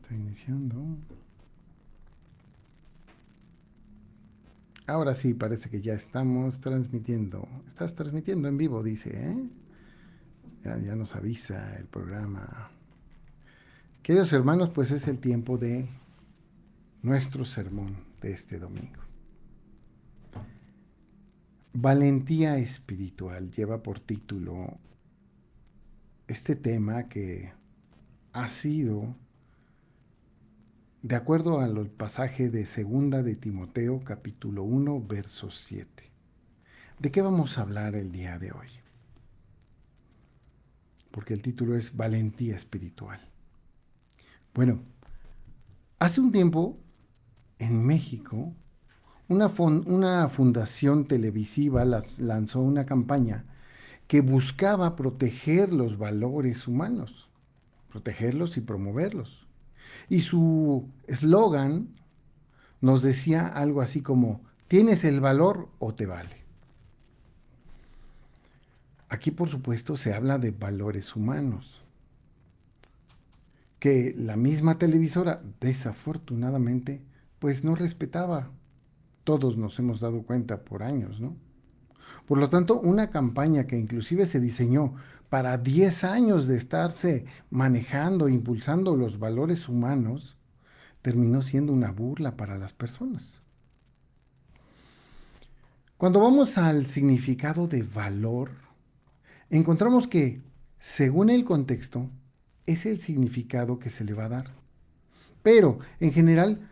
Está iniciando. Ahora sí, parece que ya estamos transmitiendo. Estás transmitiendo en vivo, dice, ¿eh? Ya nos avisa el programa. Queridos hermanos, pues es el tiempo de nuestro sermón de este domingo. Valentía espiritual lleva por título este tema que ha sido, de acuerdo al pasaje de Segunda de Timoteo, capítulo 1, verso 7. ¿De qué vamos a hablar el día de hoy? Porque el título es Valentía espiritual. Bueno, hace un tiempo en México una fundación televisiva lanzó una campaña que buscaba proteger los valores humanos, protegerlos y promoverlos. Y su eslogan nos decía algo así como, ¿tienes el valor o te vale? Aquí, por supuesto, se habla de valores humanos, que la misma televisora, desafortunadamente, pues no respetaba. Todos nos hemos dado cuenta por años, ¿no? Por lo tanto, una campaña que inclusive se diseñó para 10 años de estarse manejando, impulsando los valores humanos, terminó siendo una burla para las personas. Cuando vamos al significado de valor, encontramos que, según el contexto, es el significado que se le va a dar. Pero, en general,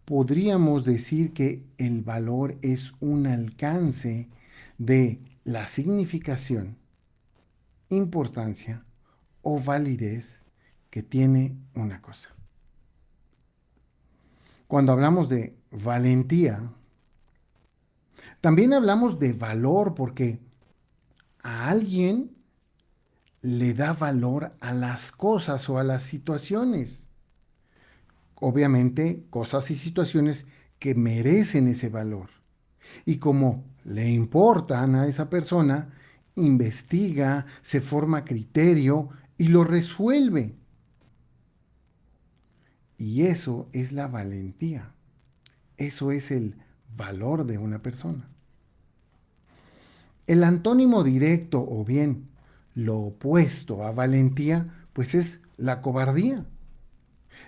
podríamos decir que el valor es un alcance de la significación, importancia o validez que tiene una cosa. Cuando hablamos de valentía, también hablamos de valor porque a alguien le da valor a las cosas o a las situaciones. Obviamente, cosas y situaciones que merecen ese valor. Y como le importan a esa persona, investiga, se forma criterio y lo resuelve. Y eso es la valentía. Eso es el valor de una persona. El antónimo directo o bien lo opuesto a valentía, pues es la cobardía.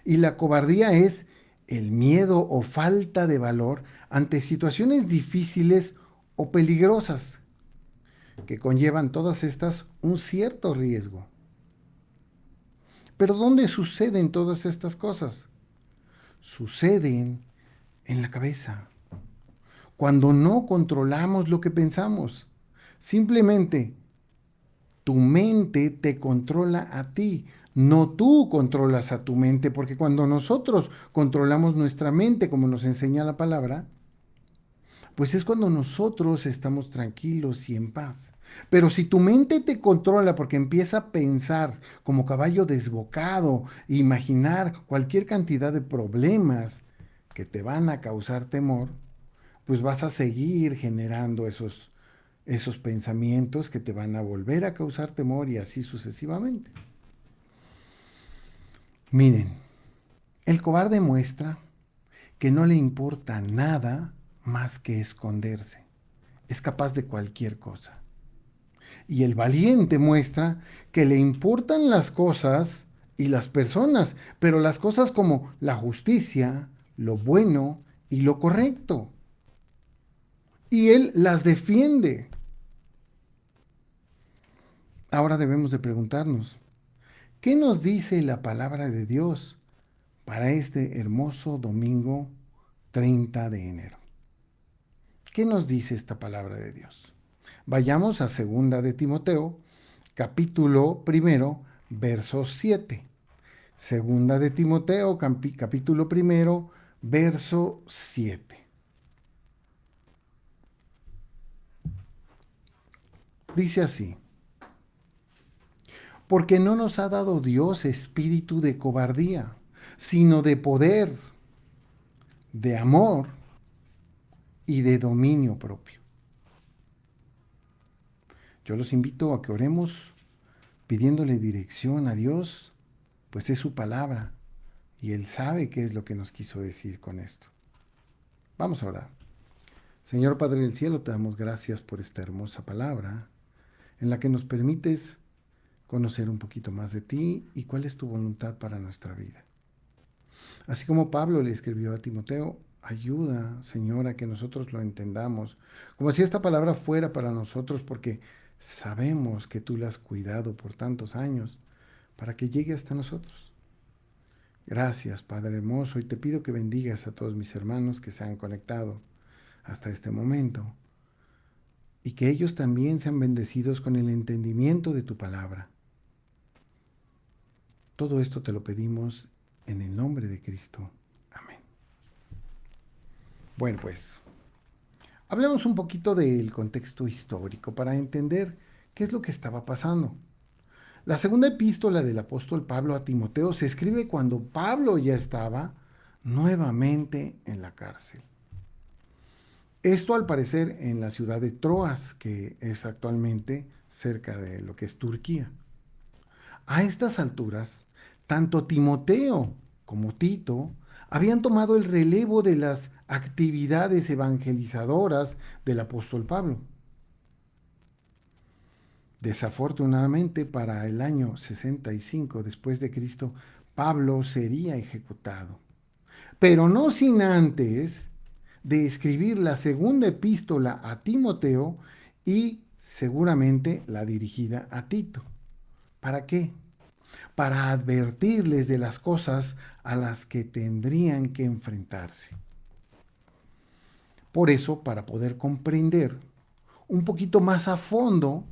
Y la cobardía es el miedo o falta de valor ante situaciones difíciles o peligrosas que conllevan todas estas un cierto riesgo. Pero ¿dónde suceden todas estas cosas? Suceden en la cabeza, cuando no controlamos lo que pensamos. Simplemente tu mente te controla a ti, no tú controlas a tu mente, porque cuando nosotros controlamos nuestra mente, como nos enseña la palabra, pues es cuando nosotros estamos tranquilos y en paz. Pero si tu mente te controla porque empieza a pensar como caballo desbocado, imaginar cualquier cantidad de problemas que te van a causar temor, pues vas a seguir generando esos pensamientos que te van a volver a causar temor y así sucesivamente. Miren, el cobarde muestra que no le importa nada más que esconderse. Es capaz de cualquier cosa. Y el valiente muestra que le importan las cosas y las personas, pero las cosas como la justicia, lo bueno y lo correcto. Y él las defiende. Ahora debemos de preguntarnos, ¿qué nos dice la palabra de Dios para este hermoso domingo 30 de enero? ¿Qué nos dice esta palabra de Dios? Vayamos a segunda de Timoteo, capítulo primero, verso 7. Segunda de Timoteo, capítulo primero, verso 7. Dice así, porque no nos ha dado Dios espíritu de cobardía, sino de poder, de amor y de dominio propio. Yo los invito a que oremos pidiéndole dirección a Dios, pues es su palabra, Y Él sabe qué es lo que nos quiso decir con esto. Vamos a orar. Señor Padre del Cielo, te damos gracias por esta hermosa palabra en la que nos permites conocer un poquito más de ti y cuál es tu voluntad para nuestra vida. Así como Pablo le escribió a Timoteo, ayuda, Señor, a que nosotros lo entendamos, como si esta palabra fuera para nosotros, porque sabemos que tú la has cuidado por tantos años para que llegue hasta nosotros. Gracias, Padre hermoso, y te pido que bendigas a todos mis hermanos que se han conectado hasta este momento y que ellos también sean bendecidos con el entendimiento de tu palabra. Todo esto te lo pedimos en el nombre de Cristo. Amén. Bueno, pues, hablemos un poquito del contexto histórico para entender qué es lo que estaba pasando. La segunda epístola del apóstol Pablo a Timoteo se escribe cuando Pablo ya estaba nuevamente en la cárcel. Esto al parecer en la ciudad de Troas, que es actualmente cerca de lo que es Turquía. A estas alturas, tanto Timoteo como Tito habían tomado el relevo de las actividades evangelizadoras del apóstol Pablo. Desafortunadamente, para el año 65 después de Cristo, Pablo sería ejecutado, pero no sin antes de escribir la segunda epístola a Timoteo y seguramente la dirigida a Tito. ¿Para qué? Para advertirles de las cosas a las que tendrían que enfrentarse. Por eso, para poder comprender un poquito más a fondo,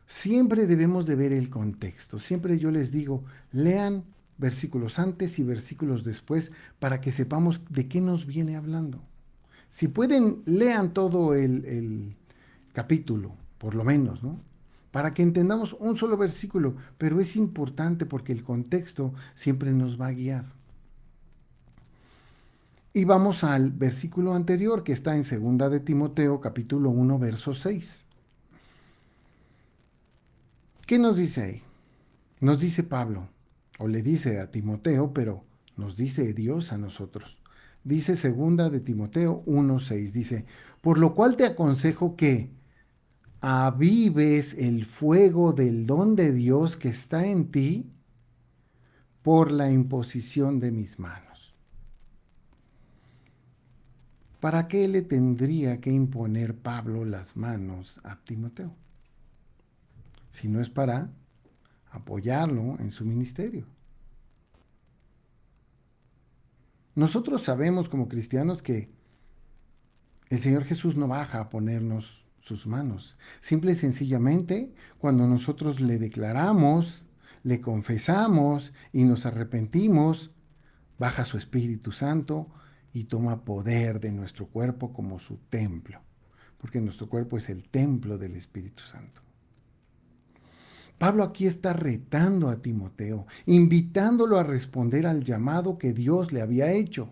siempre debemos de ver el contexto. Siempre yo les digo, lean versículos antes y versículos después para que sepamos de qué nos viene hablando. Si pueden, lean todo el capítulo, por lo menos, ¿no? Para que entendamos un solo versículo, pero es importante porque el contexto siempre nos va a guiar. Y vamos al versículo anterior que está en 2 de Timoteo, capítulo 1, verso 6. ¿Qué nos dice ahí? Nos dice Pablo, o le dice a Timoteo, pero nos dice Dios a nosotros. Dice 2 de Timoteo 1:6, dice, por lo cual te aconsejo que avives el fuego del don de Dios que está en ti por la imposición de mis manos. ¿Para qué le tendría que imponer Pablo las manos a Timoteo? Si no es para apoyarlo en su ministerio. Nosotros sabemos como cristianos que el Señor Jesús no baja a ponernos sus manos. Simple y sencillamente, cuando nosotros le declaramos, le confesamos y nos arrepentimos, baja su Espíritu Santo y toma poder de nuestro cuerpo como su templo, porque nuestro cuerpo es el templo del Espíritu Santo. Pablo aquí está retando a Timoteo, invitándolo a responder al llamado que Dios le había hecho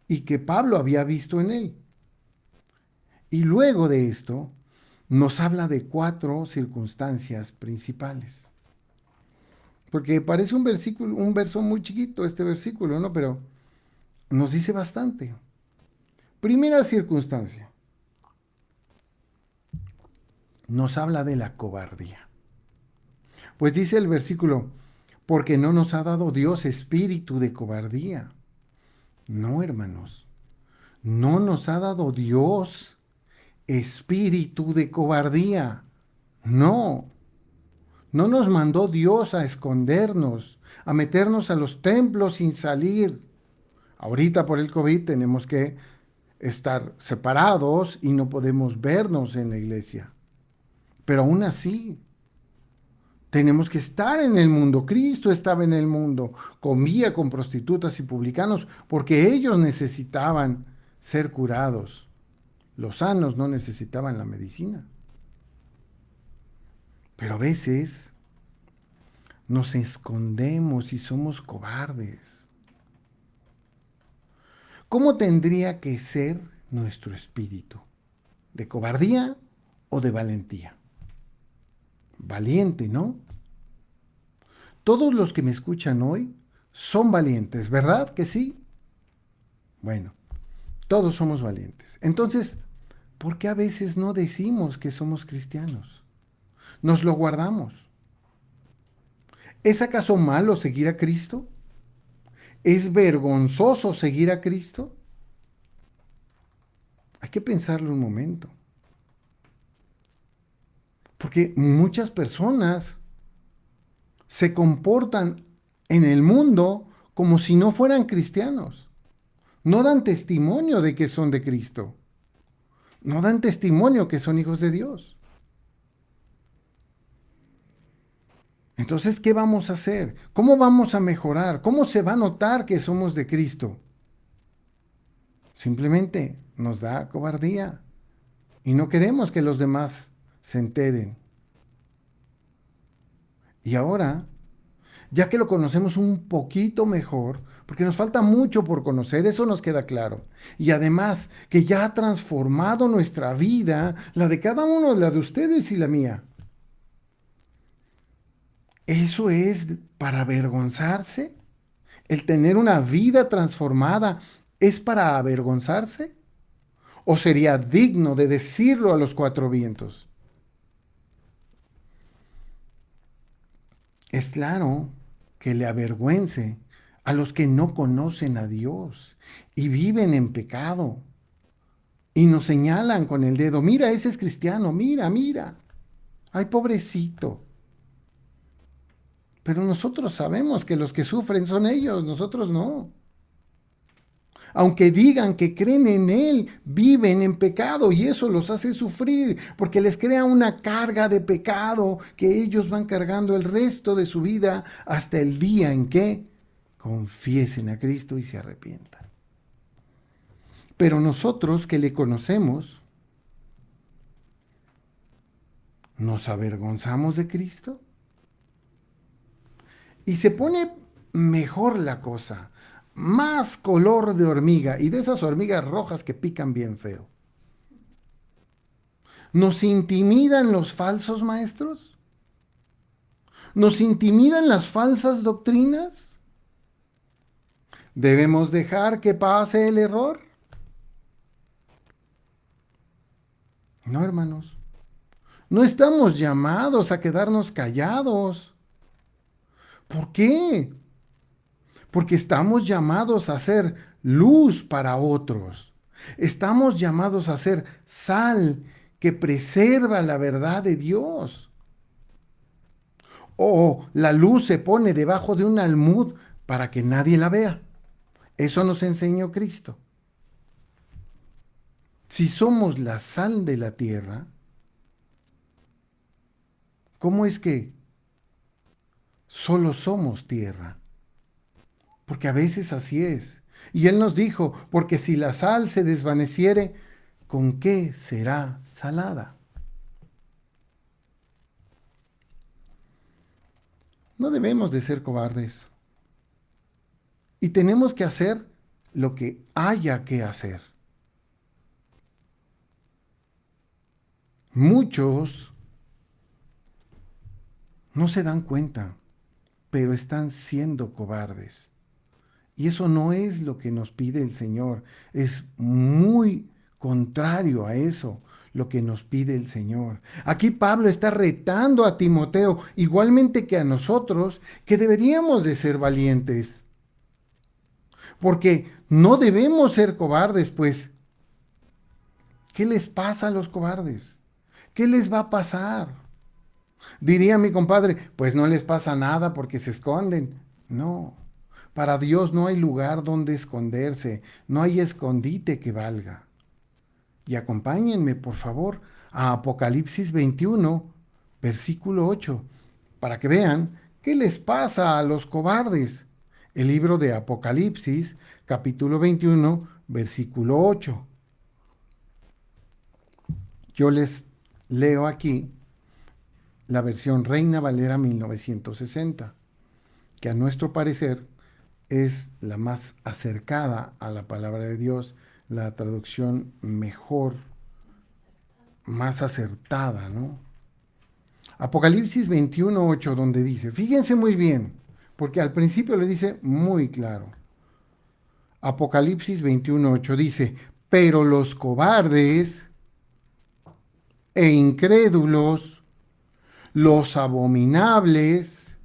y que Pablo había visto en él. Y luego de esto, nos habla de 4 circunstancias principales. Porque parece un versículo, un verso muy chiquito este versículo, ¿no? Pero nos dice bastante. Primera circunstancia, nos habla de la cobardía. Pues dice el versículo, porque no nos ha dado Dios espíritu de cobardía. No, hermanos, no nos ha dado Dios espíritu de cobardía. No, no nos mandó Dios a escondernos, a meternos a los templos sin salir. Ahorita por el COVID tenemos que estar separados y no podemos vernos en la iglesia. Pero aún así, tenemos que estar en el mundo. Cristo estaba en el mundo, comía con prostitutas y publicanos porque ellos necesitaban ser curados. Los sanos no necesitaban la medicina. Pero a veces nos escondemos y somos cobardes. ¿Cómo tendría que ser nuestro espíritu? ¿De cobardía o de valentía? Valiente, ¿no? Todos los que me escuchan hoy son valientes, ¿verdad que sí? Bueno, todos somos valientes. Entonces, ¿por qué a veces no decimos que somos cristianos? Nos lo guardamos. ¿Es acaso malo seguir a Cristo? ¿Es vergonzoso seguir a Cristo? Hay que pensarlo un momento. Porque muchas personas se comportan en el mundo como si no fueran cristianos. No dan testimonio de que son de Cristo. No dan testimonio que son hijos de Dios. Entonces, ¿qué vamos a hacer? ¿Cómo vamos a mejorar? ¿Cómo se va a notar que somos de Cristo? Simplemente nos da cobardía y no queremos que los demás se enteren. Y ahora, ya que lo conocemos un poquito mejor, porque nos falta mucho por conocer, eso nos queda claro. Y además, que ya ha transformado nuestra vida, la de cada uno, la de ustedes y la mía. ¿Eso es para avergonzarse? ¿El tener una vida transformada es para avergonzarse? ¿O sería digno de decirlo a los cuatro vientos? Es claro que le avergüence a los que no conocen a Dios y viven en pecado y nos señalan con el dedo, mira, ese es cristiano, mira, mira, ay, pobrecito. Pero nosotros sabemos que los que sufren son ellos, nosotros no. Aunque digan que creen en Él, viven en pecado y eso los hace sufrir porque les crea una carga de pecado que ellos van cargando el resto de su vida hasta el día en que confiesen a Cristo y se arrepientan. Pero nosotros que le conocemos, ¿nos avergonzamos de Cristo? Y se pone mejor la cosa, más color de hormiga y de esas hormigas rojas que pican bien feo. ¿Nos intimidan los falsos maestros? ¿Nos intimidan las falsas doctrinas? ¿Debemos dejar que pase el error? No, hermanos. No estamos llamados a quedarnos callados. ¿Por qué? Porque estamos llamados a ser luz para otros. Estamos llamados a ser sal que preserva la verdad de Dios. O la luz se pone debajo de un almud para que nadie la vea. Eso nos enseñó Cristo. Si somos la sal de la tierra, ¿cómo es que solo somos tierra? Porque a veces así es. Y Él nos dijo, porque si la sal se desvaneciere, ¿con qué será salada? No debemos de ser cobardes. Y tenemos que hacer lo que haya que hacer. Muchos no se dan cuenta, pero están siendo cobardes. Y eso no es lo que nos pide el Señor. Es muy contrario a eso lo que nos pide el Señor. Aquí Pablo está retando a Timoteo, igualmente que a nosotros, que deberíamos de ser valientes. Porque no debemos ser cobardes, pues, ¿qué les pasa a los cobardes? ¿Qué les va a pasar? Diría mi compadre, pues no les pasa nada porque se esconden. No, para Dios no hay lugar donde esconderse, no hay escondite que valga. Y acompáñenme, por favor, a Apocalipsis 21, versículo 8, para que vean qué les pasa a los cobardes. El libro de Apocalipsis, capítulo 21, versículo 8. Yo les leo aquí la versión Reina Valera 1960, que a nuestro parecer es la más acercada a la palabra de Dios, la traducción mejor, más acertada, ¿no? Apocalipsis 21:8, donde dice, fíjense muy bien, Porque al principio le dice muy claro. Apocalipsis 21:8 dice, pero los cobardes e incrédulos, los abominables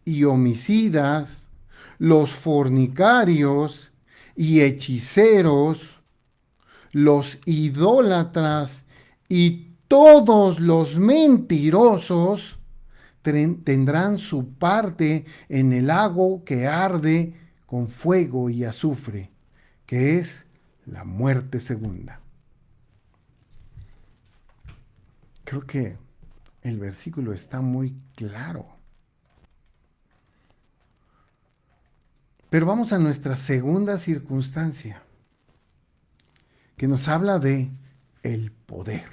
y homicidas, los fornicarios y hechiceros, los idólatras y todos los mentirosos tendrán su parte en el lago que arde con fuego y azufre, que es la muerte segunda. Creo que el versículo está muy claro. Pero vamos a nuestra segunda circunstancia, que nos habla de el poder.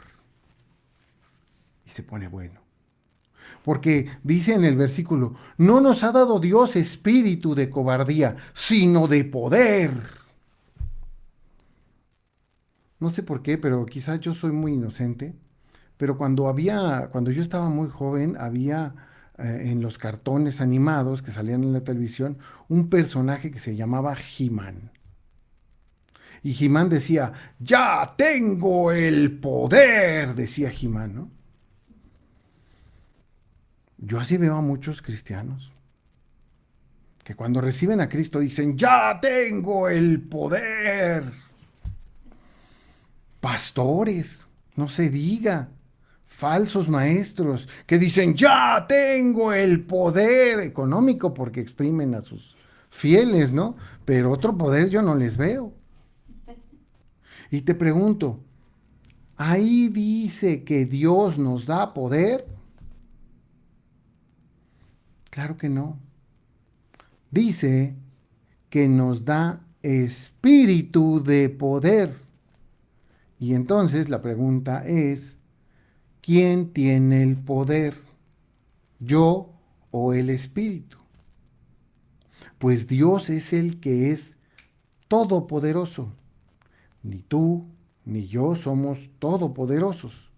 Y se pone bueno. Porque dice en el versículo, no nos ha dado Dios espíritu de cobardía, sino de poder. No sé por qué, pero quizás yo soy muy inocente. Pero cuando yo estaba muy joven, había en los cartones animados que salían en la televisión un personaje que se llamaba He-Man. Y He-Man decía, ya tengo el poder, decía He-Man, ¿no? Yo así veo a muchos cristianos que cuando reciben a Cristo dicen, ya tengo el poder. Pastores, no se diga, falsos maestros que dicen, ya tengo el poder económico porque exprimen a sus fieles, ¿no? Pero otro poder yo no les veo. Y te pregunto, ¿ahí dice que Dios nos da poder? Claro que no. Dice que nos da espíritu de poder. Y entonces la pregunta es, ¿quién tiene el poder? ¿Yo o el espíritu? Pues Dios es el que es todopoderoso. Ni tú ni yo somos todopoderosos.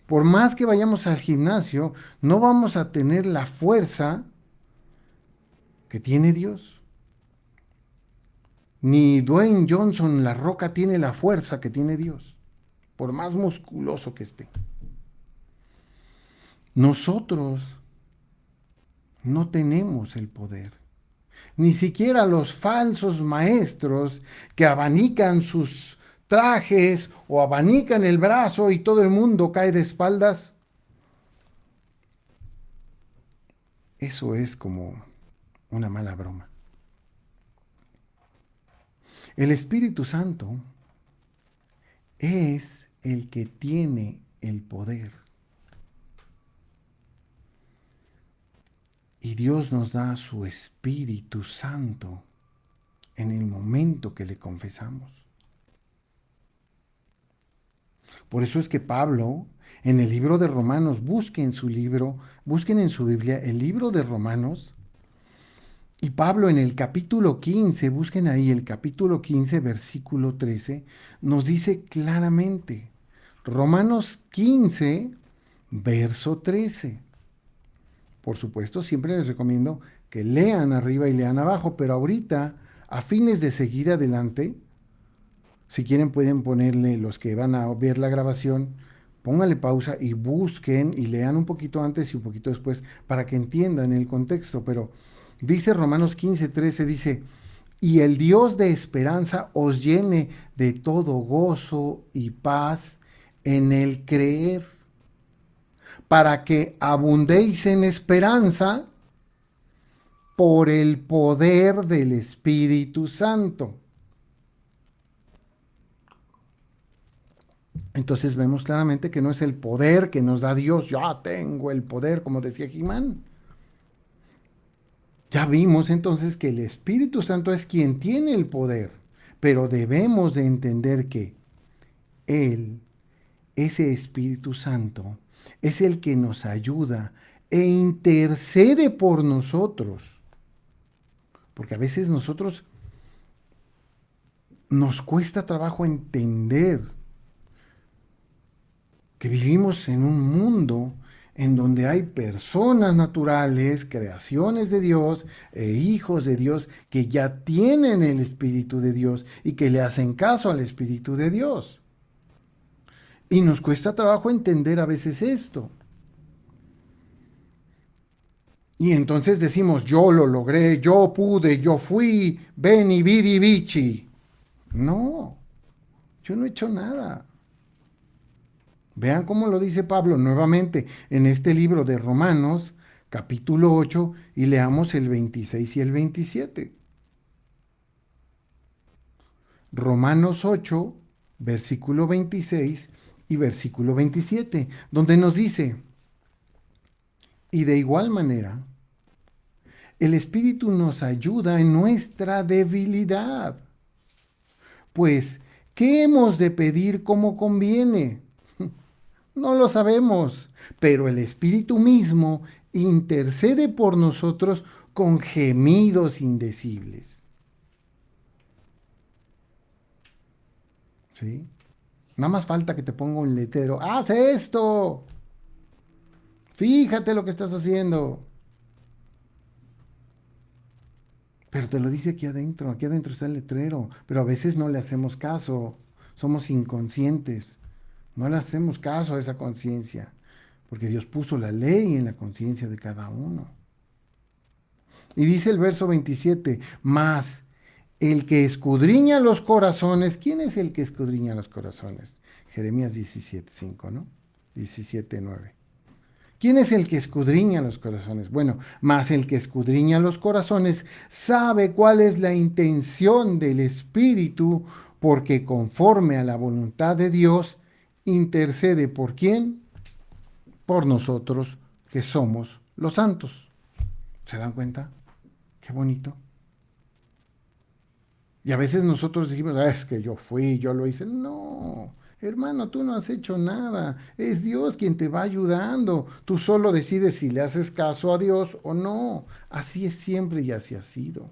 Por más que vayamos al gimnasio, no vamos a tener la fuerza que tiene Dios. Ni Dwayne Johnson, la Roca, tiene la fuerza que tiene Dios, por más musculoso que esté. Nosotros no tenemos el poder. Ni siquiera los falsos maestros que abanican sus trajes o abanican el brazo y todo el mundo cae de espaldas. Eso es como una mala broma. El Espíritu Santo es el que tiene el poder. Y Dios nos da su Espíritu Santo en el momento que le confesamos. Por eso es que Pablo, en el libro de Romanos, busquen en su Biblia el libro de Romanos, y Pablo en el capítulo 15, busquen ahí el capítulo 15, versículo 13, nos dice claramente, Romanos 15, verso 13. Por supuesto, siempre les recomiendo que lean arriba y lean abajo, pero ahorita, a fines de seguir adelante, si quieren pueden ponerle, los que van a ver la grabación, pónganle pausa y busquen y lean un poquito antes y un poquito después para que entiendan el contexto. Pero dice Romanos 15:13, dice, y el Dios de esperanza os llene de todo gozo y paz en el creer, para que abundéis en esperanza por el poder del Espíritu Santo. Entonces vemos claramente que no es el poder que nos da Dios, ya tengo el poder, como decía He-Man. Ya vimos entonces que el Espíritu Santo es quien tiene el poder, pero debemos de entender que Él, ese Espíritu Santo, es el que nos ayuda e intercede por nosotros. Porque a veces nosotros nos cuesta trabajo entender que vivimos en un mundo en donde hay personas naturales, creaciones de Dios e hijos de Dios que ya tienen el Espíritu de Dios y que le hacen caso al Espíritu de Dios. Y nos cuesta trabajo entender a veces esto. Y entonces decimos, yo lo logré, yo pude, yo fui, veni, vidi, vici. No, yo no he hecho nada. Vean cómo lo dice Pablo nuevamente en este libro de Romanos, capítulo 8, y leamos el 26 y el 27. Romanos 8, versículo 26 y versículo 27, donde nos dice, y de igual manera, el Espíritu nos ayuda en nuestra debilidad. Pues, ¿qué hemos de pedir como conviene? No lo sabemos, pero el Espíritu mismo intercede por nosotros con gemidos indecibles. ¿Sí? Nada más falta que te ponga un letrero. ¡Haz esto! Fíjate lo que estás haciendo. Pero te lo dice aquí adentro está el letrero, pero a veces no le hacemos caso, somos inconscientes, no le hacemos caso a esa conciencia, porque Dios puso la ley en la conciencia de cada uno. Y dice el verso 27, mas el que escudriña los corazones, ¿quién es el que escudriña los corazones? Jeremías 17:5, ¿no? 17:9. ¿Quién es el que escudriña los corazones? Bueno, más el que escudriña los corazones sabe cuál es la intención del Espíritu, porque conforme a la voluntad de Dios, intercede por quién? Por nosotros que somos los santos. ¿Se dan cuenta? Qué bonito. Y a veces nosotros decimos, "Ah, es que yo fui, yo lo hice". No, hermano, tú no has hecho nada. Es Dios quien te va ayudando. Tú solo decides si le haces caso a Dios o no. Así es siempre y así ha sido.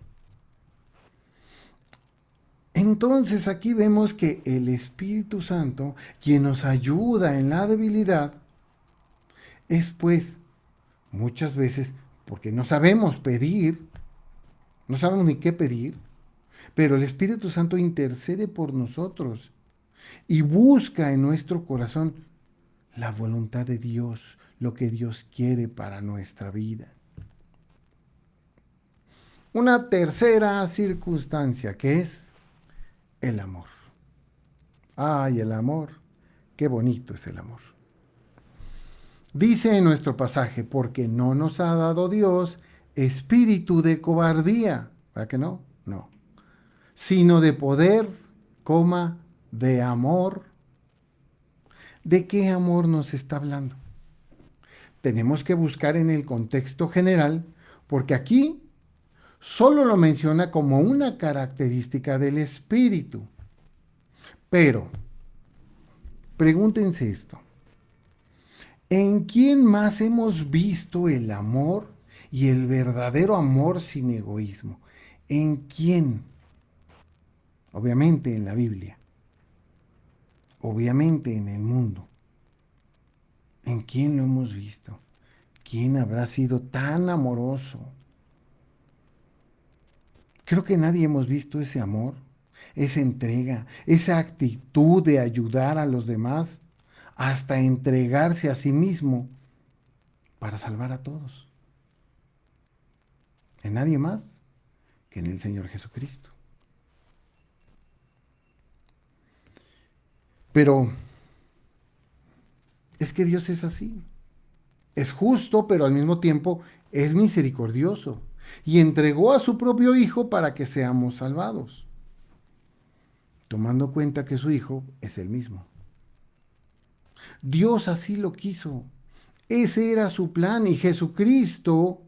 Entonces aquí vemos que el Espíritu Santo, quien nos ayuda en la debilidad, es pues muchas veces porque no sabemos pedir, no sabemos ni qué pedir, pero el Espíritu Santo intercede por nosotros y busca en nuestro corazón la voluntad de Dios, lo que Dios quiere para nuestra vida. Una tercera circunstancia que es el amor. Ay, el amor, qué bonito es el amor. Dice en nuestro pasaje, porque no nos ha dado Dios espíritu de cobardía, ¿verdad que no? No, sino de poder, coma, de amor. ¿De qué amor nos está hablando? Tenemos que buscar en el contexto general, porque aquí solo lo menciona como una característica del espíritu. Pero, pregúntense esto, ¿en quién más hemos visto el amor y el verdadero amor sin egoísmo? ¿En quién? Obviamente en la Biblia, obviamente en el mundo. ¿En quién lo hemos visto? ¿Quién habrá sido tan amoroso? Creo que nadie hemos visto ese amor, esa entrega, esa actitud de ayudar a los demás, hasta entregarse a sí mismo para salvar a todos. En nadie más que en el Señor Jesucristo. Pero es que Dios es así. Es justo, pero al mismo tiempo es misericordioso. Y entregó a su propio Hijo para que seamos salvados, tomando cuenta que su Hijo es el mismo. Dios así lo quiso. Ese era su plan y Jesucristo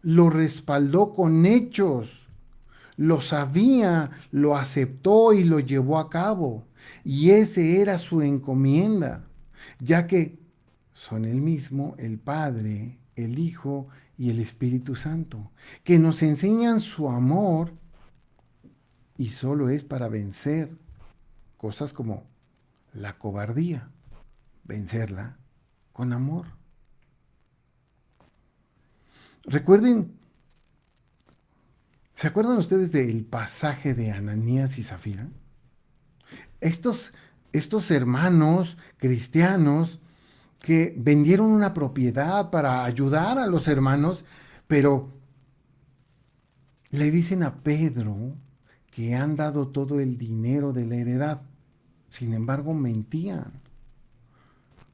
lo respaldó con hechos. Lo sabía, lo aceptó y lo llevó a cabo. Y ese era su encomienda, ya que son el mismo, el Padre, el Hijo y el Espíritu Santo, que nos enseñan su amor y solo es para vencer cosas como la cobardía, vencerla con amor. Recuerden, ¿se acuerdan ustedes del pasaje de Ananías y Zafira? Estos, estos hermanos cristianos que vendieron una propiedad para ayudar a los hermanos, pero le dicen a Pedro que han dado todo el dinero de la heredad. Sin embargo, mentían.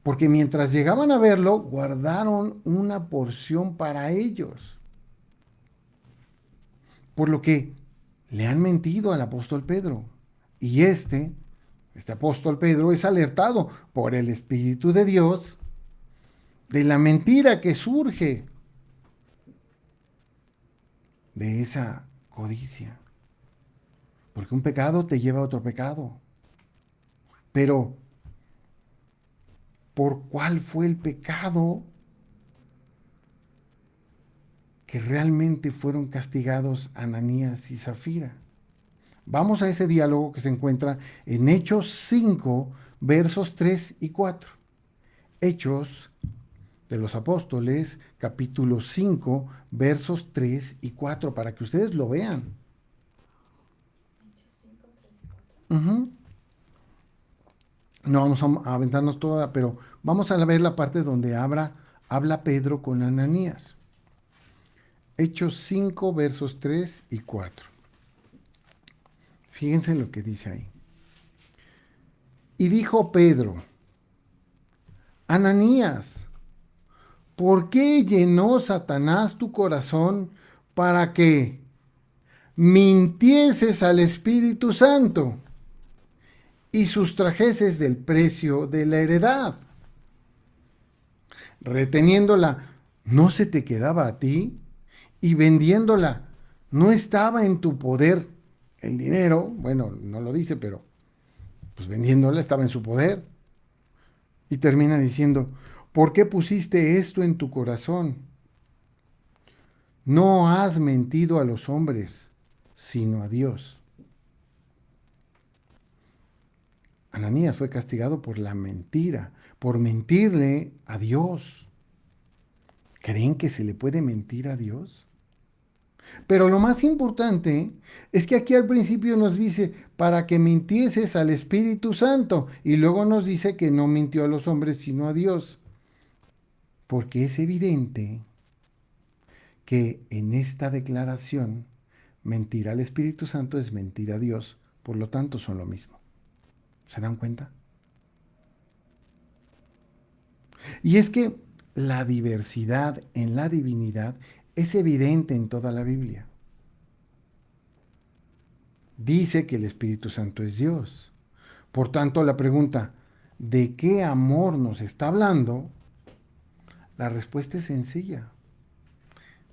Porque mientras llegaban a verlo, guardaron una porción para ellos. Por lo que le han mentido al apóstol Pedro. Y este apóstol Pedro, es alertado por el Espíritu de Dios de la mentira que surge de esa codicia. Porque un pecado te lleva a otro pecado. Pero, ¿por cuál fue el pecado que realmente fueron castigados Ananías y Zafira? Vamos a ese diálogo que se encuentra en Hechos 5, versos 3 y 4. Hechos de los Apóstoles, capítulo 5, versos 3 y 4, para que ustedes lo vean. Ujú. No vamos a aventarnos toda, pero vamos a ver la parte donde habla Pedro con Ananías. Hechos 5, versos 3 y 4. Fíjense lo que dice ahí. Y dijo Pedro, Ananías, ¿por qué llenó Satanás tu corazón para que mintieses al Espíritu Santo y sustrajeses del precio de la heredad? Reteniéndola, ¿no se te quedaba a ti? Y vendiéndola, ¿no estaba en tu poder el dinero? Bueno, no lo dice, pero pues vendiéndola estaba en su poder. Y termina diciendo, ¿por qué pusiste esto en tu corazón? No has mentido a los hombres, sino a Dios. Ananías fue castigado por la mentira, por mentirle a Dios. ¿Creen que se le puede mentir a Dios? Pero lo más importante es que aquí al principio nos dice, para que mintieses al Espíritu Santo, y luego nos dice que no mintió a los hombres, sino a Dios. Porque es evidente que en esta declaración, mentir al Espíritu Santo es mentir a Dios, por lo tanto son lo mismo. ¿Se dan cuenta? Y es que la diversidad en la divinidad es evidente en toda la Biblia. Dice que el Espíritu Santo es Dios. Por tanto, la pregunta, ¿de qué amor nos está hablando? La respuesta es sencilla.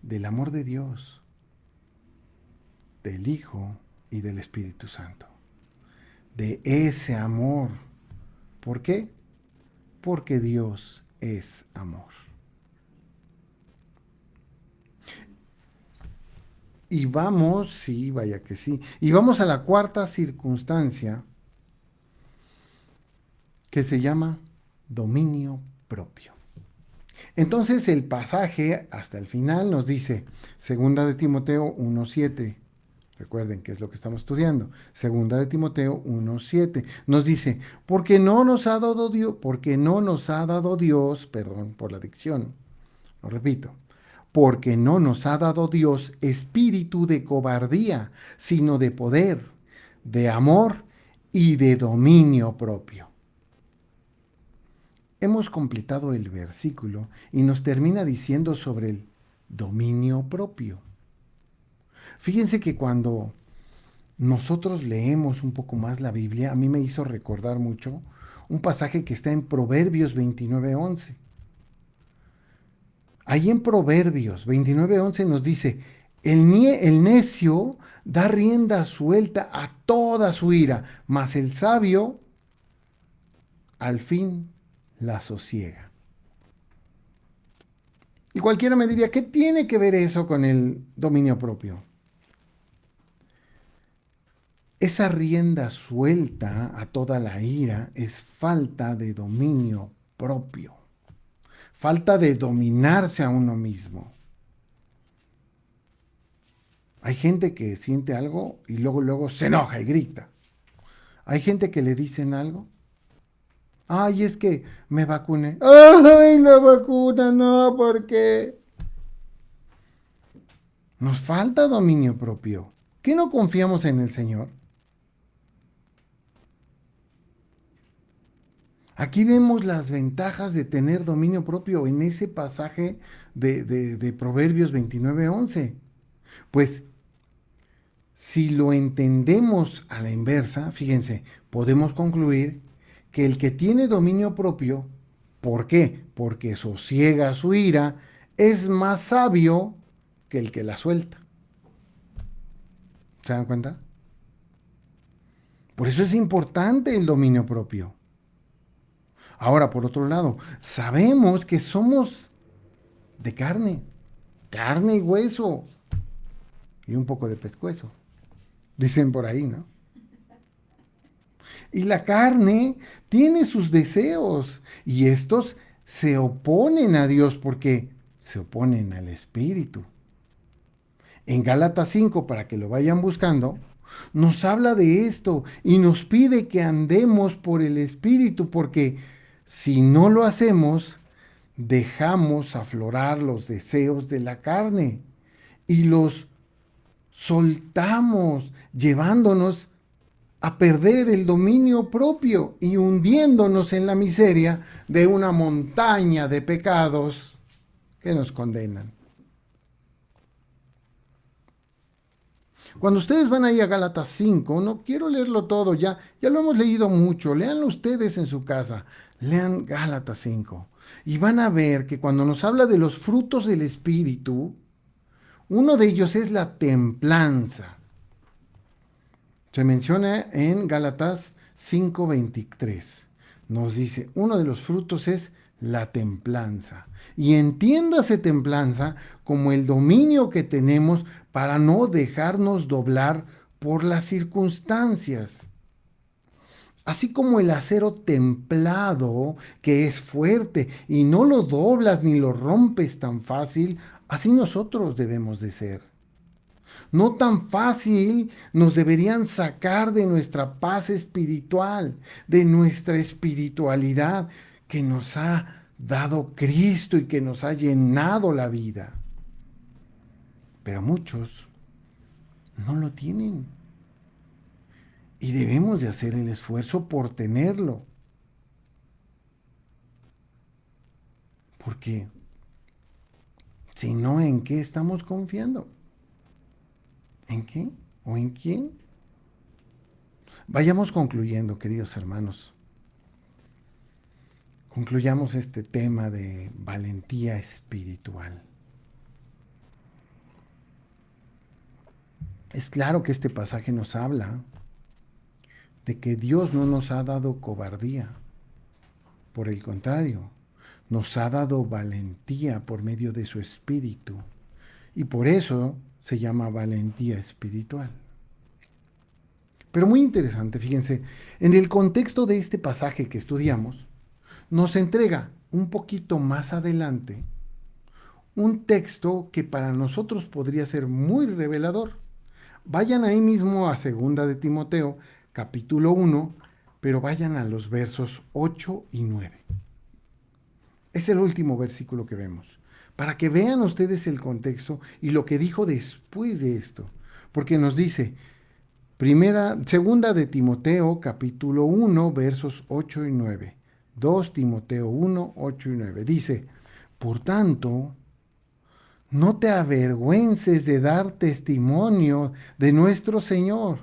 Del amor de Dios, del Hijo y del Espíritu Santo. De ese amor. ¿Por qué? Porque Dios es amor. Y vamos, sí, vaya que sí. Y vamos a la cuarta circunstancia que se llama dominio propio. Entonces el pasaje hasta el final nos dice, segunda de Timoteo 1:7. Recuerden que es lo que estamos estudiando. Segunda de Timoteo 1:7 nos dice, porque no nos ha dado Dios, perdón por la dicción, lo repito, porque no nos ha dado Dios espíritu de cobardía, sino de poder, de amor y de dominio propio. Hemos completado el versículo y nos termina diciendo sobre el dominio propio. Fíjense que cuando nosotros leemos un poco más la Biblia, a mí me hizo recordar mucho un pasaje que está en Proverbios 29:11. Ahí en Proverbios 29:11 nos dice, el necio da rienda suelta a toda su ira, mas el sabio al fin la sosiega. Y cualquiera me diría, ¿qué tiene que ver eso con el dominio propio? Esa rienda suelta a toda la ira es falta de dominio propio, falta de dominarse a uno mismo. Hay gente que siente algo y luego se enoja y grita. Hay gente que le dicen algo. Ay, es que me vacuné. Ay, la vacuna, no, ¿por qué? Nos falta dominio propio. ¿Qué no confiamos en el Señor? Aquí vemos las ventajas de tener dominio propio en ese pasaje de Proverbios 29:11. Pues si lo entendemos a la inversa, fíjense, podemos concluir que el que tiene dominio propio, ¿por qué? Porque sosiega su ira, es más sabio que el que la suelta. ¿Se dan cuenta? Por eso es importante el dominio propio. Ahora, por otro lado, sabemos que somos de carne y hueso, y un poco de pescuezo, dicen por ahí, ¿no? Y la carne tiene sus deseos y estos se oponen a Dios porque se oponen al Espíritu. En Gálatas 5, para que lo vayan buscando, nos habla de esto y nos pide que andemos por el Espíritu porque si no lo hacemos, dejamos aflorar los deseos de la carne y los soltamos, llevándonos a perder el dominio propio y hundiéndonos en la miseria de una montaña de pecados que nos condenan. Cuando ustedes van ahí a Gálatas 5, no quiero leerlo todo, ya lo hemos leído mucho, léanlo ustedes en su casa, lean Gálatas 5 y van a ver que cuando nos habla de los frutos del Espíritu, uno de ellos es la templanza. Se menciona en Gálatas 5:23. Nos dice, uno de los frutos es la templanza. Y entiéndase templanza como el dominio que tenemos para no dejarnos doblar por las circunstancias. Así como el acero templado, que es fuerte y no lo doblas ni lo rompes tan fácil, así nosotros debemos de ser. No tan fácil nos deberían sacar de nuestra paz espiritual, de nuestra espiritualidad que nos ha dado Cristo y que nos ha llenado la vida. Pero muchos no lo tienen y debemos de hacer el esfuerzo por tenerlo. Porque si no, ¿en qué estamos confiando? ¿En qué? ¿O en quién? Vayamos concluyendo, queridos hermanos. Concluyamos este tema de valentía espiritual. Es claro que este pasaje nos habla de que Dios no nos ha dado cobardía. Por el contrario, nos ha dado valentía por medio de su espíritu. Y por eso se llama valentía espiritual. Pero muy interesante, fíjense, en el contexto de este pasaje que estudiamos, nos entrega un poquito más adelante un texto que para nosotros podría ser muy revelador. Vayan ahí mismo a Segunda de Timoteo, capítulo 1, pero vayan a los versos 8 y 9. Es el último versículo que vemos, para que vean ustedes el contexto y lo que dijo después de esto, porque nos dice, segunda de Timoteo, capítulo 1, versos 8 y 9. 2 Timoteo 1, 8 y 9. Dice, por tanto, no te avergüences de dar testimonio de nuestro Señor,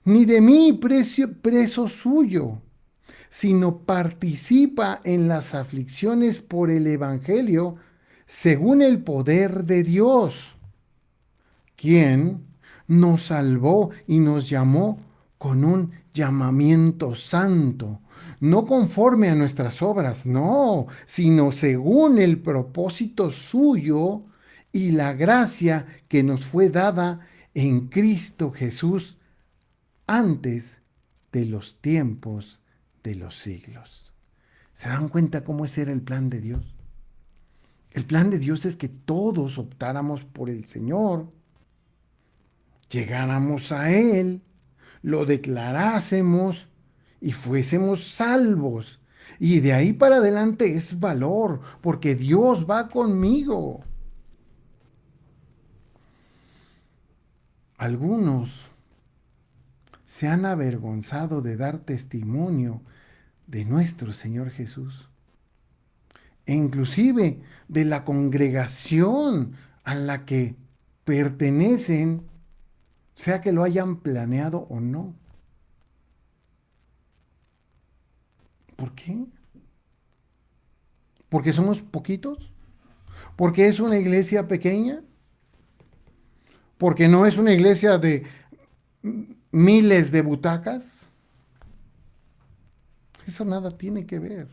ni de mí preso suyo, sino participa en las aflicciones por el Evangelio según el poder de Dios, quien nos salvó y nos llamó con un llamamiento santo, no conforme a nuestras obras, no, sino según el propósito suyo y la gracia que nos fue dada en Cristo Jesús antes de los tiempos de los siglos. ¿Se dan cuenta cómo ese era el plan de Dios? El plan de Dios es que todos optáramos por el Señor. llegáramos a Él, lo declarásemos y fuésemos salvos. Y de ahí para adelante es valor, porque Dios va conmigo. Algunos se han avergonzado de dar testimonio de nuestro Señor Jesús, e inclusive de la congregación a la que pertenecen, sea que lo hayan planeado o no. ¿Por qué? ¿Porque somos poquitos? ¿Porque es una iglesia pequeña? ¿Porque no es una iglesia de miles de butacas? Eso nada tiene que ver.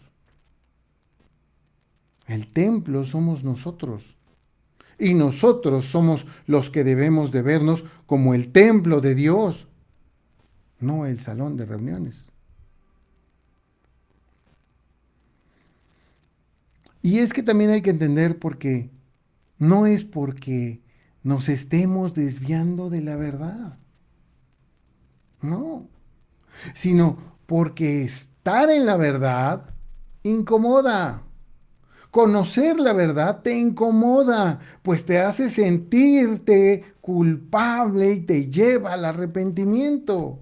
El templo somos nosotros. Y nosotros somos los que debemos de vernos como el templo de Dios, no el salón de reuniones. Y es que también hay que entender porque no es porque nos estemos desviando de la verdad, no, sino porque estar en la verdad incomoda. Conocer la verdad te incomoda, pues te hace sentirte culpable y te lleva al arrepentimiento.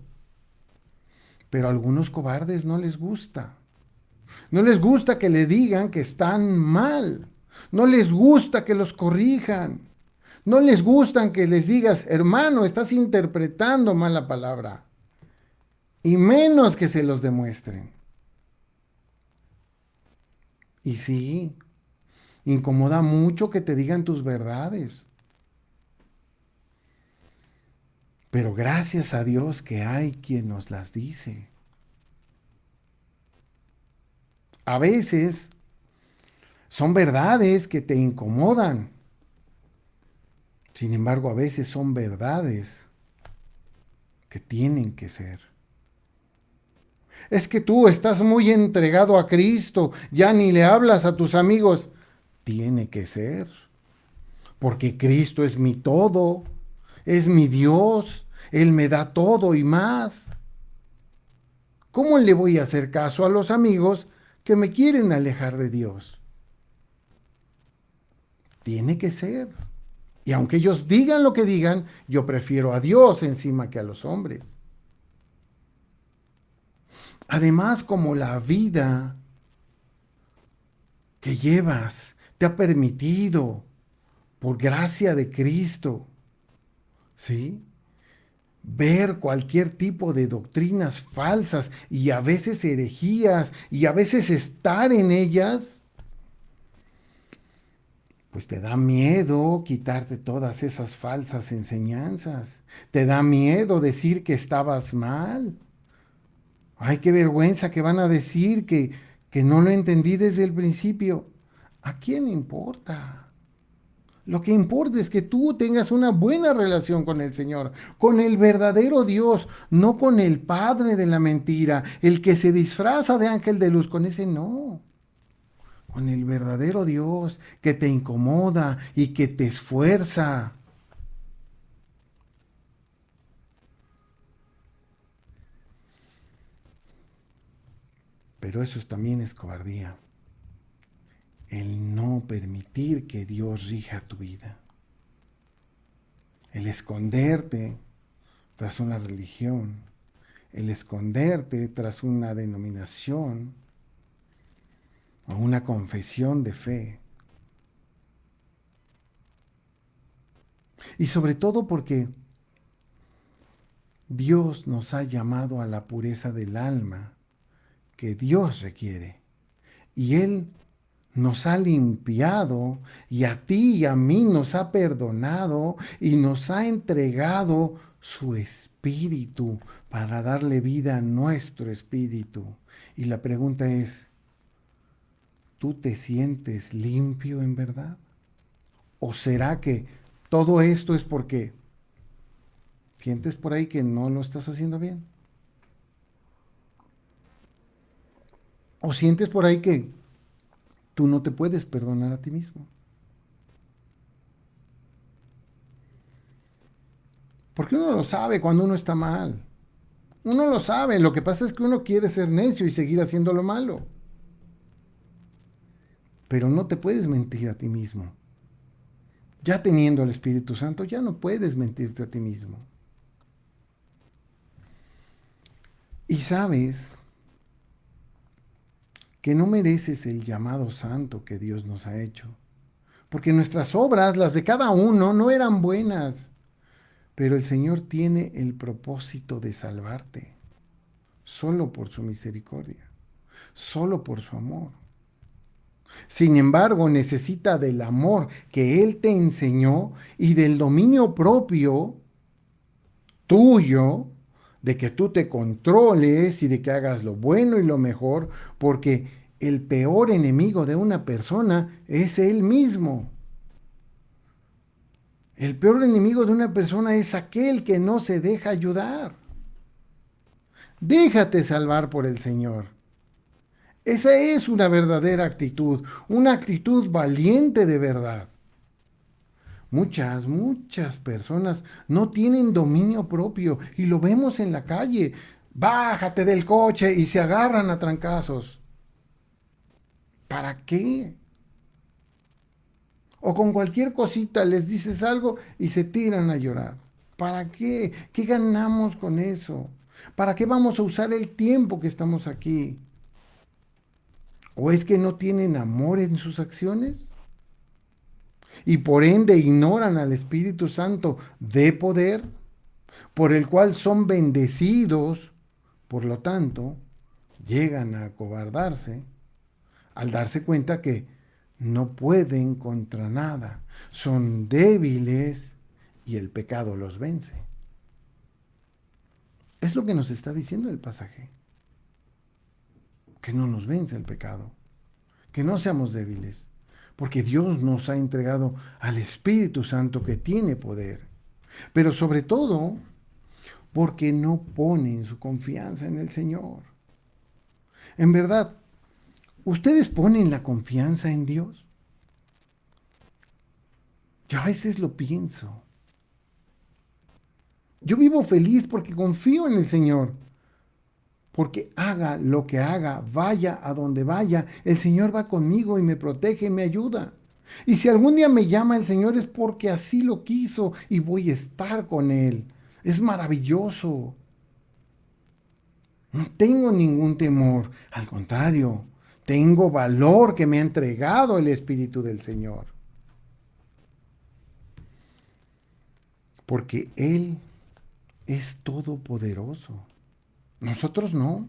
Pero a algunos cobardes no les gusta. No les gusta que le digan que están mal. No les gusta que los corrijan. No les gusta que les digas, hermano, estás interpretando mal la palabra. Y menos que se los demuestren. Y sí, incomoda mucho que te digan tus verdades. Pero gracias a Dios que hay quien nos las dice. A veces son verdades que te incomodan. Sin embargo, a veces son verdades que tienen que ser. Es que tú estás muy entregado a Cristo, ya ni le hablas a tus amigos. Tiene que ser, porque Cristo es mi todo, es mi Dios, Él me da todo y más. ¿Cómo le voy a hacer caso a los amigos que me quieren alejar de Dios? Tiene que ser. Y aunque ellos digan lo que digan, yo prefiero a Dios encima que a los hombres. Además, como la vida que llevas te ha permitido, por gracia de Cristo, ¿sí? Ver cualquier tipo de doctrinas falsas y a veces herejías y a veces estar en ellas, pues te da miedo quitarte todas esas falsas enseñanzas. Te da miedo decir que estabas mal. Ay, qué vergüenza que van a decir que no lo entendí desde el principio. ¿A quién le importa? Lo que importa es que tú tengas una buena relación con el Señor, con el verdadero Dios, no con el padre de la mentira, el que se disfraza de ángel de luz, con ese no. Con el verdadero Dios que te incomoda y que te esfuerza. Pero eso también es cobardía. El no permitir que Dios rija tu vida. El esconderte tras una religión. El esconderte tras una denominación o una confesión de fe. Y sobre todo porque Dios nos ha llamado a la pureza del alma que Dios requiere. Y Él nos ha limpiado y a ti y a mí nos ha perdonado y nos ha entregado su espíritu para darle vida a nuestro espíritu. Y la pregunta es, ¿tú te sientes limpio en verdad? ¿O será que todo esto es porque sientes por ahí que no lo estás haciendo bien? ¿O sientes por ahí que tú no te puedes perdonar a ti mismo? Porque uno lo sabe cuando uno está mal. Uno lo sabe, lo que pasa es que uno quiere ser necio y seguir haciendo lo malo. Pero no te puedes mentir a ti mismo. Ya teniendo el Espíritu Santo, ya no puedes mentirte a ti mismo. Y sabes que no mereces el llamado santo que Dios nos ha hecho. Porque nuestras obras, las de cada uno, no eran buenas. Pero el Señor tiene el propósito de salvarte. Solo por su misericordia. Solo por su amor. Sin embargo, necesita del amor que Él te enseñó y del dominio propio tuyo, de que tú te controles y de que hagas lo bueno y lo mejor, porque el peor enemigo de una persona es él mismo. El peor enemigo de una persona es aquel que no se deja ayudar. Déjate salvar por el Señor. Esa es una verdadera actitud, una actitud valiente de verdad. Muchas personas no tienen dominio propio y lo vemos en la calle. Bájate del coche y se agarran a trancazos. ¿Para qué? O con cualquier cosita les dices algo y se tiran a llorar. ¿Para qué? ¿Qué ganamos con eso? ¿Para qué vamos a usar el tiempo que estamos aquí? ¿O es que no tienen amor en sus acciones? Y por ende ignoran al Espíritu Santo de poder, por el cual son bendecidos, por lo tanto, llegan a acobardarse al darse cuenta que no pueden contra nada, son débiles y el pecado los vence. Es lo que nos está diciendo el pasaje, que no nos vence el pecado, que no seamos débiles, porque Dios nos ha entregado al Espíritu Santo que tiene poder, pero sobre todo porque no ponen su confianza en el Señor. En verdad, ¿ustedes ponen la confianza en Dios? Yo a veces lo pienso. Yo vivo feliz porque confío en el Señor. Porque haga lo que haga, vaya a donde vaya, el Señor va conmigo y me protege y me ayuda. Y si algún día me llama el Señor es porque así lo quiso y voy a estar con Él. Es maravilloso. No tengo ningún temor. Al contrario, tengo valor que me ha entregado el Espíritu del Señor. Porque Él es todopoderoso. Nosotros no.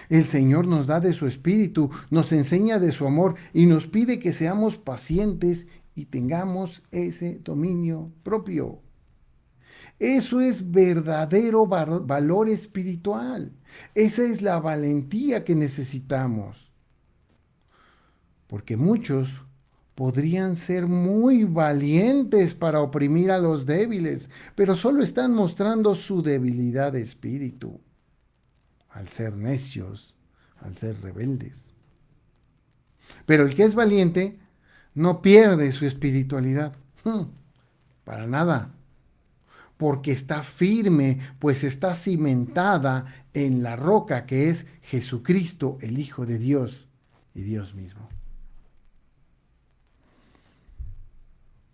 El Señor nos da de su espíritu, nos enseña de su amor y nos pide que seamos pacientes y tengamos ese dominio propio. Eso es verdadero valor espiritual. Esa es la valentía que necesitamos. Porque muchos podrían ser muy valientes para oprimir a los débiles, pero solo están mostrando su debilidad de espíritu al ser necios, al ser rebeldes. Pero el que es valiente no pierde su espiritualidad, para nada, porque está firme, pues está cimentada en la roca que es Jesucristo, el Hijo de Dios y Dios mismo.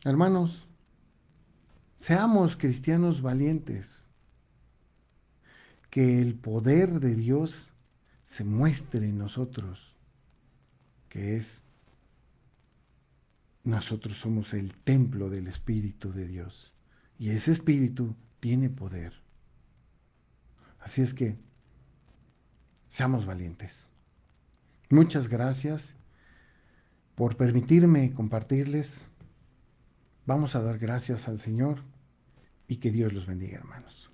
Hermanos, seamos cristianos valientes, que el poder de Dios se muestre en nosotros, que es, nosotros somos el templo del Espíritu de Dios. Y ese Espíritu tiene poder. Así es que seamos valientes. Muchas gracias por permitirme compartirles. Vamos a dar gracias al Señor y que Dios los bendiga, hermanos.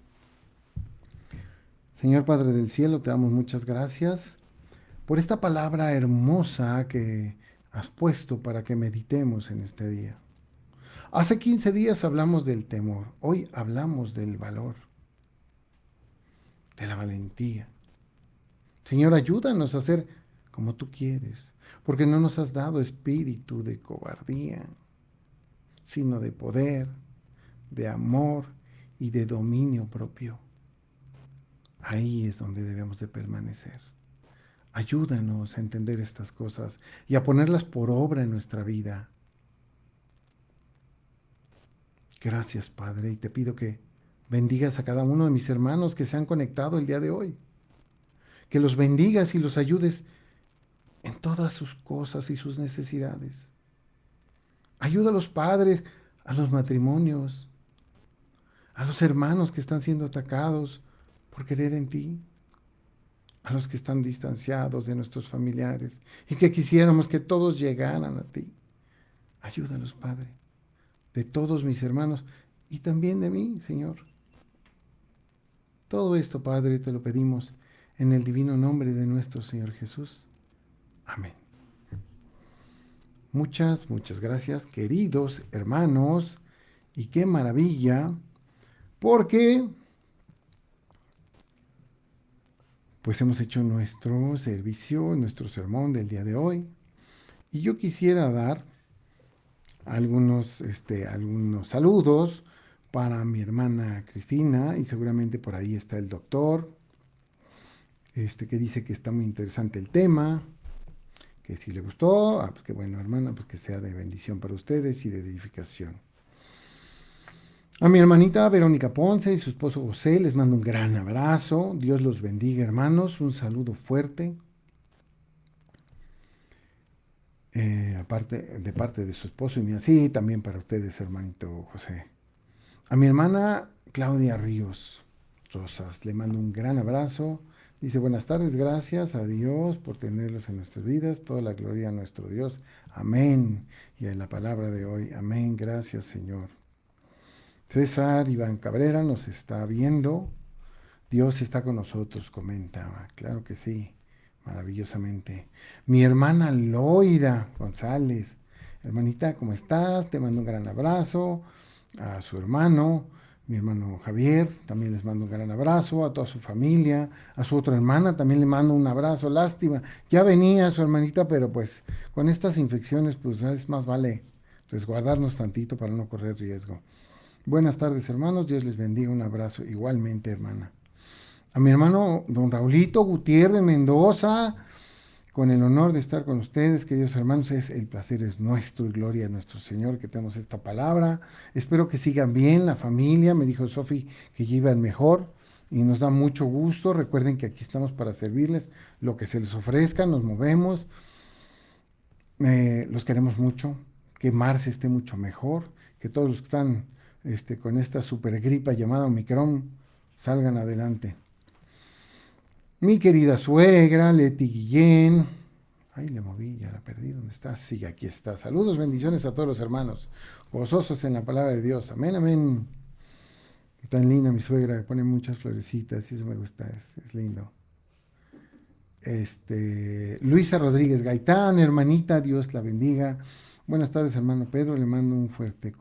Señor Padre del Cielo, te damos muchas gracias por esta palabra hermosa que has puesto para que meditemos en este día. Hace 15 días hablamos del temor, hoy hablamos del valor, de la valentía. Señor, ayúdanos a hacer como tú quieres, porque no nos has dado espíritu de cobardía, sino de poder, de amor y de dominio propio. Ahí es donde debemos de permanecer. Ayúdanos a entender estas cosas y a ponerlas por obra en nuestra vida. Gracias, Padre, y te pido que bendigas a cada uno de mis hermanos que se han conectado el día de hoy. Que los bendigas y los ayudes en todas sus cosas y sus necesidades. Ayuda a los padres, a los matrimonios, a los hermanos que están siendo atacados por querer en ti, a los que están distanciados de nuestros familiares y que quisiéramos que todos llegaran a ti. Ayúdalos, Padre, de todos mis hermanos y también de mí, Señor. Todo esto, Padre, te lo pedimos en el divino nombre de nuestro Señor Jesús. Amén. Muchas, muchas gracias, queridos hermanos, y qué maravilla, porque pues hemos hecho nuestro servicio, nuestro sermón del día de hoy, y yo quisiera dar algunos saludos para mi hermana Cristina, y seguramente por ahí está el doctor, que dice que está muy interesante el tema, que si le gustó, pues que bueno, hermana, pues que sea de bendición para ustedes y de edificación. A mi hermanita Verónica Ponce y su esposo José les mando un gran abrazo. Dios los bendiga, hermanos. Un saludo fuerte. Aparte, de parte de su esposo y mía. Sí, también para ustedes, hermanito José. A mi hermana Claudia Ríos Rosas le mando un gran abrazo. Dice, buenas tardes, gracias a Dios por tenerlos en nuestras vidas. Toda la gloria a nuestro Dios. Amén. Y en la palabra de hoy, amén. Gracias, Señor. César Iván Cabrera nos está viendo. Dios está con nosotros, comenta. Claro que sí, maravillosamente. Mi hermana Loida González. Hermanita, ¿cómo estás? Te mando un gran abrazo. A su hermano, mi hermano Javier, también les mando un gran abrazo. A toda su familia. A su otra hermana también le mando un abrazo. Lástima, ya venía su hermanita, pero pues con estas infecciones, pues es más vale resguardarnos tantito para no correr riesgo. Buenas tardes, hermanos. Dios les bendiga. Un abrazo. Igualmente, hermana. A mi hermano, don Raulito Gutiérrez Mendoza, con el honor de estar con ustedes, queridos hermanos. El placer es nuestro y gloria a nuestro Señor que tenemos esta palabra. Espero que sigan bien la familia. Me dijo Sofi que llevan mejor y nos da mucho gusto. Recuerden que aquí estamos para servirles lo que se les ofrezca. Nos movemos. Los queremos mucho. Que Marce esté mucho mejor. Que todos los que están con esta super gripa llamada Omicron, salgan adelante. Mi querida suegra, Leti Guillén. Ay, le moví, ya la perdí. ¿Dónde está? Sí, aquí está. Saludos, bendiciones a todos los hermanos. Gozosos en la palabra de Dios. Amén, amén. Tan linda mi suegra, pone muchas florecitas y eso me gusta, es lindo. Luisa Rodríguez Gaitán, hermanita, Dios la bendiga. Buenas tardes, hermano Pedro. Le mando un fuerte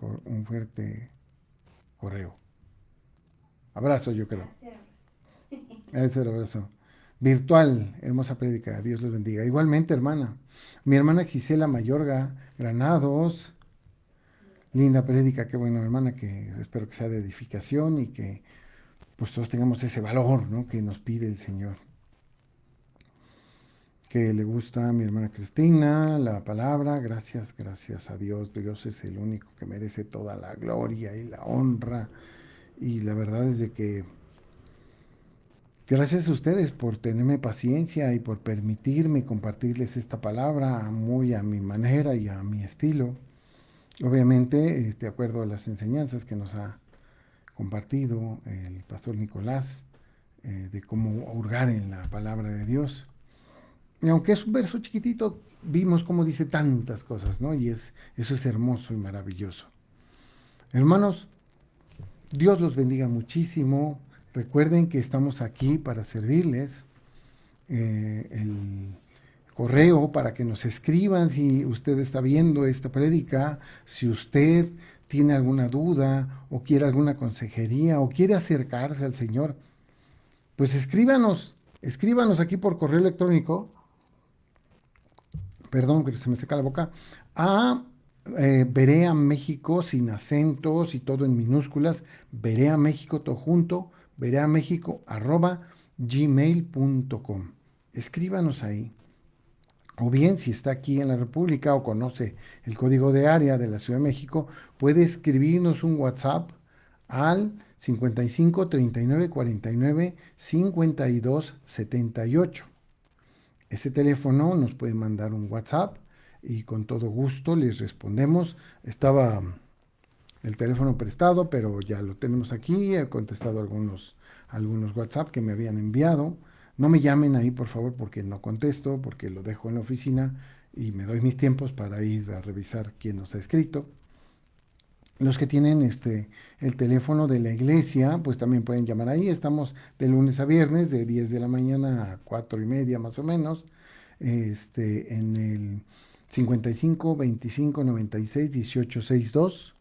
correo. Abrazo, yo creo. Ese abrazo. Virtual, hermosa prédica. Dios los bendiga. Igualmente, hermana. Mi hermana Gisela Mayorga Granados. Linda prédica, qué bueno, hermana, que espero que sea de edificación y que pues todos tengamos ese valor, ¿no?, que nos pide el Señor. Que le gusta a mi hermana Cristina, la palabra. Gracias, gracias a Dios. Dios es el único que merece toda la gloria y la honra. Y la verdad es de que gracias a ustedes por tenerme paciencia y por permitirme compartirles esta palabra muy a mi manera y a mi estilo. Obviamente, de acuerdo a las enseñanzas que nos ha compartido el pastor Nicolás, de cómo hurgar en la palabra de Dios. Y aunque es un verso chiquitito, vimos cómo dice tantas cosas, ¿no? Y eso es hermoso y maravilloso. Hermanos, Dios los bendiga muchísimo. Recuerden que estamos aquí para servirles. El correo para que nos escriban si usted está viendo esta prédica, si usted tiene alguna duda o quiere alguna consejería o quiere acercarse al Señor, pues escríbanos aquí por correo electrónico, perdón que se me seca la boca, a Berea México sin acentos y todo en minúsculas, Berea México todo junto, Berea México @gmail.com. Escríbanos ahí. O bien, si está aquí en la República o conoce el código de área de la Ciudad de México, puede escribirnos un WhatsApp al 55 39 49 52 78. Ese teléfono nos puede mandar un WhatsApp y con todo gusto les respondemos. Estaba el teléfono prestado, pero ya lo tenemos aquí. He contestado algunos WhatsApp que me habían enviado. No me llamen ahí, por favor, porque no contesto, porque lo dejo en la oficina y me doy mis tiempos para ir a revisar quién nos ha escrito. Los que tienen el teléfono de la iglesia, pues también pueden llamar ahí. Estamos de lunes a viernes, de 10 de la mañana a 4:30 más o menos, en el 55 25 96 18 62.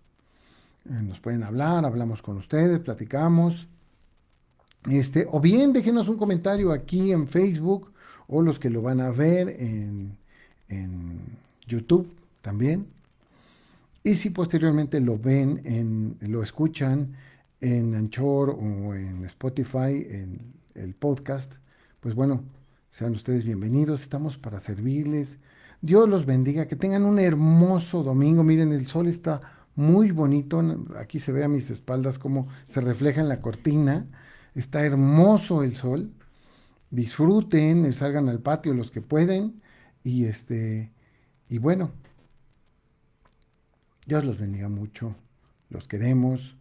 Nos pueden hablar, hablamos con ustedes, platicamos. O bien déjenos un comentario aquí en Facebook o los que lo van a ver en YouTube también. Y si posteriormente lo ven, lo escuchan en Anchor o en Spotify, en el podcast, pues bueno, sean ustedes bienvenidos. Estamos para servirles. Dios los bendiga. Que tengan un hermoso domingo. Miren, el sol está muy bonito. Aquí se ve a mis espaldas cómo se refleja en la cortina. Está hermoso el sol. Disfruten, salgan al patio los que pueden. Y y bueno, Dios los bendiga mucho. Los queremos.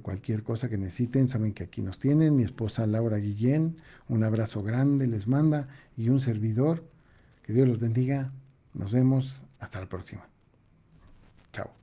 Cualquier cosa que necesiten, saben que aquí nos tienen. Mi esposa Laura Guillén, un abrazo grande les manda y un servidor. Que Dios los bendiga. Nos vemos. Hasta la próxima. Chao.